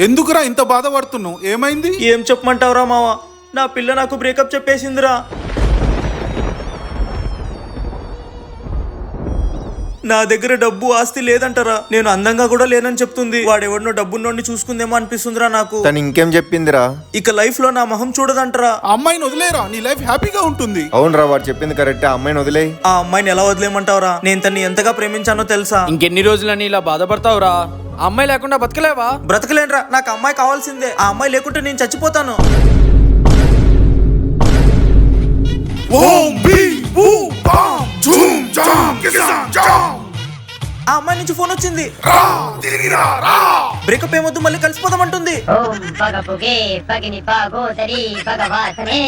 ఎందుకురా ఇంత బాధపడుతున్నావు? ఏమైంది? ఏం చెప్పమంటావురా మావా, నా పిల్ల నాకు బ్రేకప్ చెప్పేసిందిరా. నా దగ్గర డబ్బు ఆస్తి లేదంటారా, నేను అందంగా కూడా లేనని చెప్తుంది. వాడెవడనో డబ్బున్నోడిని చూసుకుందేమో అనిపిస్తుందిరా నాకు. తను ఇంకేం చెప్పిందిరా? ఇక లైఫ్ లో నా మొహం చూడదంటరా. ఆ అమ్మాయిని వదిలేరా, నీ లైఫ్ హ్యాపీగా ఉంటుంది. అవునరా, వాడు చెప్పింది కరెక్ట్. ఆ అమ్మాయిని వదిలే. ఆ అమ్మాయిని ఎలా వదిలేయమంటావురా? నేను తన్ని ఎంతగా ప్రేమించానో తెలుసా? ఇంకెన్ని రోజులని ఇలా బాధపడతావురా? ఆ అమ్మాయి లేకుండా బతకలేవా? బ్రతకలేనురా, నాకు అమ్మాయి కావాల్సిందే. ఆ అమ్మాయి లేకుంటే నేను చచ్చిపోతాను. ఆ అమ్మాయి నుంచి ఫోన్ వచ్చింది. బ్రేకప్ ఏమొద్దు, మళ్ళీ కలిసిపోదామంటుంది. ఓం పగ పుగే పగిని పాగోదరి భగవాసనే.